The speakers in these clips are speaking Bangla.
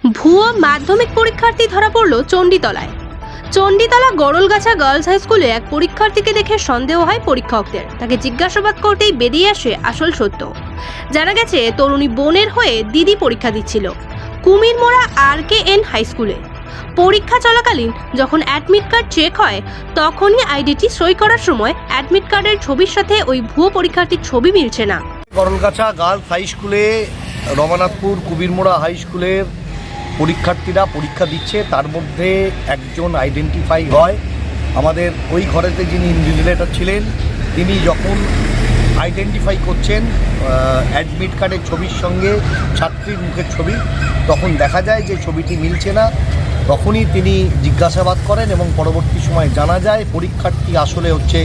ভুয়ো মাধ্যমিক পরীক্ষার্থী ধরা পড়ল চণ্ডীতলায়। চণ্ডীতলা গড়লগাছা গার্লস হাই স্কুলে এক পরীক্ষার্থীকে দেখে সন্দেহ হয় পরীক্ষকদের। তাকে জিজ্ঞাসাবাদ করতেই বেরিয়ে আসে আসল সত্য। জানা গেছে তরুণী বোনের হয়ে দিদি পরীক্ষা দিচ্ছিল কুমিরমোড়া RKN হাই স্কুলে। পরীক্ষা চলাকালীন যখন অ্যাডমিট কার্ড চেক হয় তখনই আইডিটি সই করার সময় অ্যাডমিট কার্ডের ছবির সাথে ওই ভুয়ো পরীক্ষার্থীর ছবি মিলছে না। গড়লগাছা গার্লস হাই স্কুলে রমানাথপুর কুবিরমোড়া হাই স্কুলের পরীক্ষার্থীরা পরীক্ষা দিচ্ছে, তার মধ্যে একজন আইডেন্টিফাই হয়। আমাদের ওই ঘরেতে যিনি ইনভিজিলেটর ছিলেন তিনি যখন আইডেন্টিফাই করছেন অ্যাডমিট কার্ডের ছবির সঙ্গে ছাত্রীর মুখের ছবি, তখন দেখা যায় যে ছবিটি মিলছে না। তখনই তিনি জিজ্ঞাসাবাদ করেন এবং পরবর্তী সময় জানা যায় পরীক্ষার্থী আসলে হচ্ছে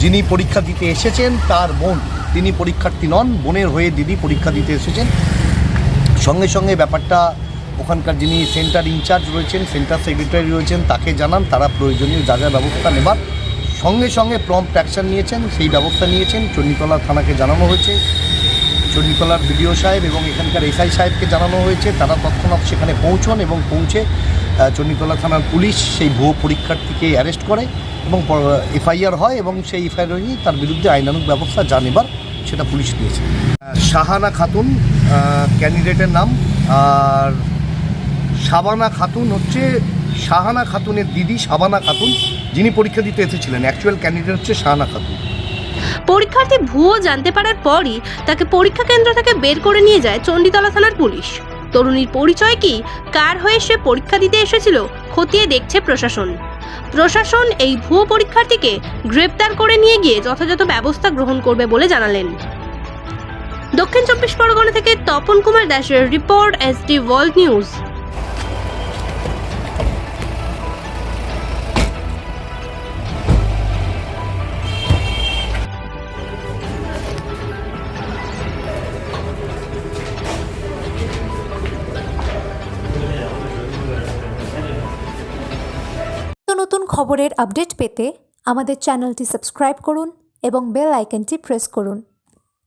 যিনি পরীক্ষা দিতে এসেছেন তার বোন। তিনি পরীক্ষার্থী নন, বোনের হয়ে দিদি পরীক্ষা দিতে এসেছেন। সঙ্গে সঙ্গে ব্যাপারটা ওখানকার যিনি সেন্টার ইনচার্জ রয়েছেন, সেন্টার সেক্রেটারি রয়েছেন, তাকে জানান। তারা প্রয়োজনীয় যা যা ব্যবস্থা নেবার সঙ্গে সঙ্গে প্রম্পট অ্যাকশন নিয়েছেন, সেই ব্যবস্থা নিয়েছেন। চণ্ডীতলা থানাকে জানানো হয়েছে, চণ্ডীতলার বিডিও সাহেব এবং এখানকার SI সাহেবকে জানানো হয়েছে। তারা তৎক্ষণাৎ সেখানে পৌঁছন এবং পৌঁছে চণ্ডীতলা থানার পুলিশ সেই ভুয়ো পরীক্ষার্থীকে অ্যারেস্ট করে এবং FIR হয় এবং সেই FIR হয়ে তার বিরুদ্ধে আইনানুগ ব্যবস্থা যা নেবার সেটা পুলিশ নিয়েছে। শাহানা খাতুন ক্যান্ডিডেটের নাম, আর শাবানা খাতুন হচ্ছে শাহানা খাতুনের দিদি শাবানা খাতুন, যিনি পরীক্ষা দিতে এসেছিলেন। অ্যাকচুয়াল ক্যান্ডিডেট হচ্ছে শাহানা খাতুন। পরীক্ষার্থী ভুয়ো জানতে পারার পরই তাকে পরীক্ষা কেন্দ্র থেকে বের করে নিয়ে যায় চণ্ডীতলা থানার পুলিশ। তরুণীর পরিচয় কি, কার হয়ে সে পরীক্ষা দিতে এসেছিল খতিয়ে দেখছে প্রশাসন এই ভুয়ো পরীক্ষার্থীকে গ্রেপ্তার করে নিয়ে গিয়ে যথাযথ ব্যবস্থা গ্রহণ করবে বলে জানালেন। দক্ষিণ 24 পরগনা থেকে তপন কুমার দাসের রিপোর্ট, SD ওয়ার্ল্ড নিউজ। নতুন খবরের আপডেট পেতে আমাদের চ্যানেলটি সাবস্ক্রাইব করুন এবং বেল আইকনটি প্রেস করুন।